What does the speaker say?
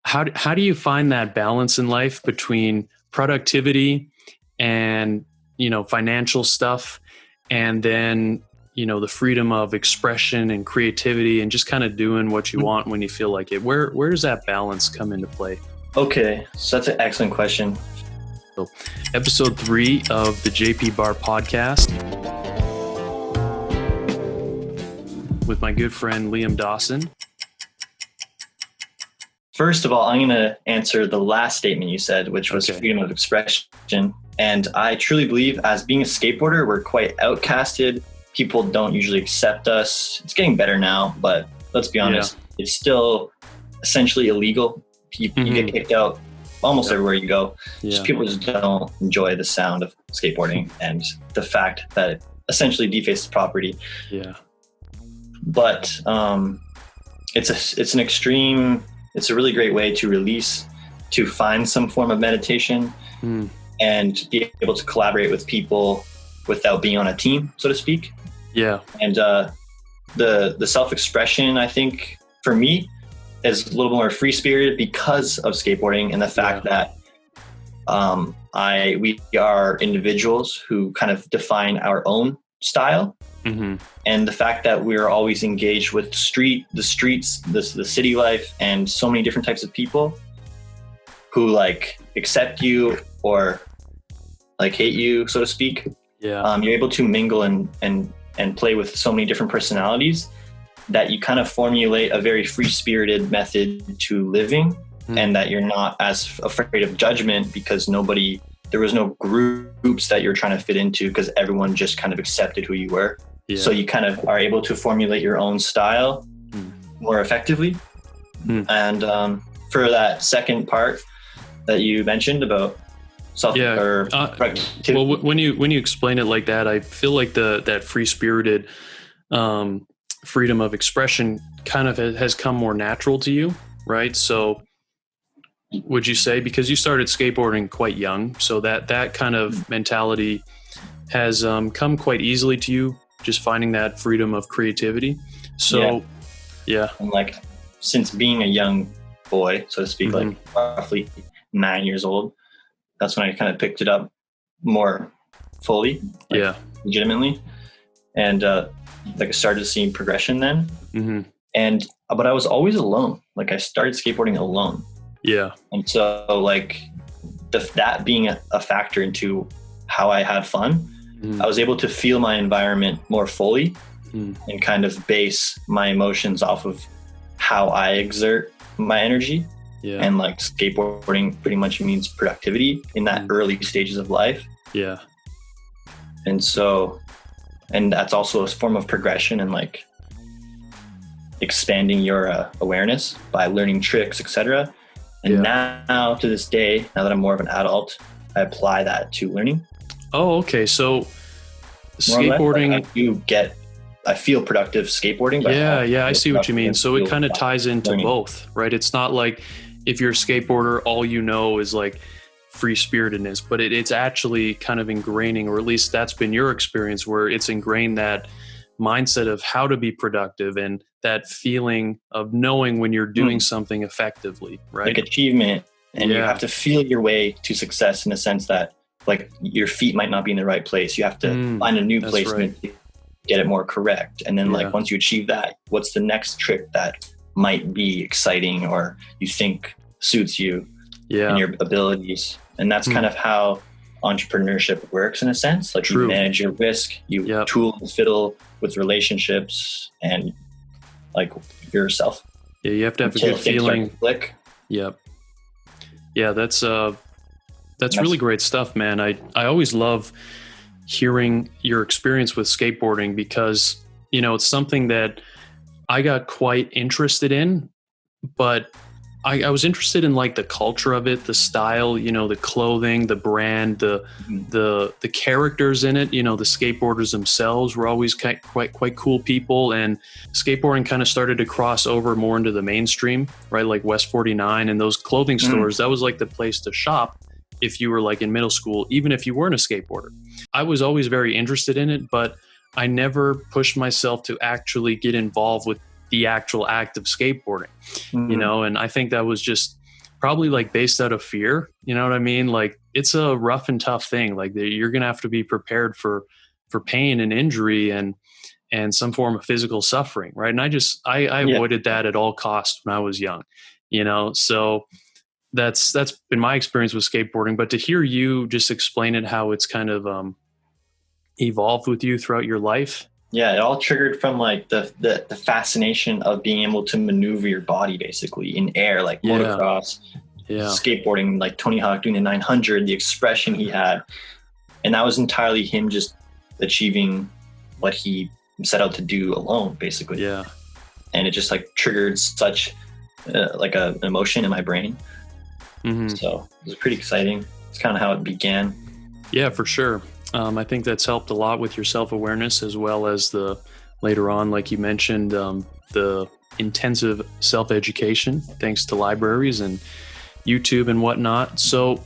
how do you find that balance in life between productivity and, financial stuff, and then, the freedom of expression and creativity and just kind of doing what you want when you feel like it? Where does that balance come into play? Okay, so that's an excellent question. So, episode 3 of the JP Bar podcast with my good friend Liam Dawson. First of all, I'm going to answer the last statement you said, which was freedom of expression. And I truly believe, as being a skateboarder, we're quite outcasted. People don't usually accept us. It's getting better now, but let's be honest, it's still essentially illegal. You get kicked out almost everywhere you go. Just people just don't enjoy the sound of skateboarding and the fact that it essentially defaces property. Yeah. But it's a really great way to release, to find some form of meditation and be able to collaborate with people without being on a team, so to speak. Yeah. And the self-expression, I think, for me, is a little more free-spirited because of skateboarding and the fact that we are individuals who kind of define our own style. And the fact that we're always engaged with the streets, the city life, and so many different types of people who like accept you or like hate you, so to speak. Yeah. You're able to mingle and play with so many different personalities that you kind of formulate a very free-spirited method to living, and that you're not as afraid of judgment because there was no groups that you're trying to fit into because everyone just kind of accepted who you were. Yeah. So you kind of are able to formulate your own style more effectively. And for that second part that you mentioned about productivity. Well, when you explain it like that, I feel like that free-spirited freedom of expression kind of has come more natural to you, right? So would you say, because you started skateboarding quite young, so that kind of mentality has come quite easily to you, just finding that freedom of creativity? So and like, since being a young boy, so to speak, like roughly 9 years old, that's when I kind of picked it up more fully, legitimately, and like I started seeing progression then. But I was always alone. Like, I started skateboarding alone. Yeah. And so like that being a factor into how I had fun, I was able to feel my environment more fully and kind of base my emotions off of how I exert my energy. Yeah. And like, skateboarding pretty much means productivity in that early stages of life. Yeah. And that's also a form of progression and like expanding your awareness by learning tricks, etc. And now to this day, now that I'm more of an adult, I apply that to learning. Oh, okay. So skateboarding, I feel productive skateboarding. But I see what you mean. So it kind of ties into learning. Both, right? It's not like if you're a skateboarder, all you know is like free-spiritedness, but it's actually kind of ingraining, or at least that's been your experience, where it's ingrained that mindset of how to be productive and that feeling of knowing when you're doing something effectively, right? Like achievement. And you have to feel your way to success in a sense that like your feet might not be in the right place. You have to find a new placement to get it more correct. And then like, once you achieve that, what's the next trick that might be exciting or you think suits you and your abilities? And that's kind of how entrepreneurship works in a sense. Like, you manage your risk, you tool and fiddle with relationships and like yourself. Yeah, you have to have a good feeling. Yep. Yeah, that's really great stuff, man. I always love hearing your experience with skateboarding because, it's something that I got quite interested in, but I was interested in like the culture of it, the style, the clothing, the brand, the characters in it. The skateboarders themselves were always quite cool people, and skateboarding kind of started to cross over more into the mainstream, right? Like West 49 and those clothing stores. That was like the place to shop if you were like in middle school, even if you weren't a skateboarder. I was always very interested in it, but I never pushed myself to actually get involved with the actual act of skateboarding, and I think that was just probably like based out of fear. You know what I mean? Like it's a rough and tough thing. Like you're going to have to be prepared for pain and injury and some form of physical suffering. Right. And I avoided that at all costs when I was young, you know? So that's been my experience with skateboarding, but to hear you just explain it, how it's kind of, evolved with you throughout your life. Yeah, it all triggered from like the fascination of being able to maneuver your body basically in air, like motocross, skateboarding, like Tony Hawk doing the 900, the expression he had. And that was entirely him just achieving what he set out to do alone, basically. Yeah. And it just like triggered such like an emotion in my brain. Mm-hmm. So it was pretty exciting. It's kind of how it began. Yeah, for sure. I think that's helped a lot with your self-awareness, as well as later on, like you mentioned, the intensive self-education, thanks to libraries and YouTube and whatnot. So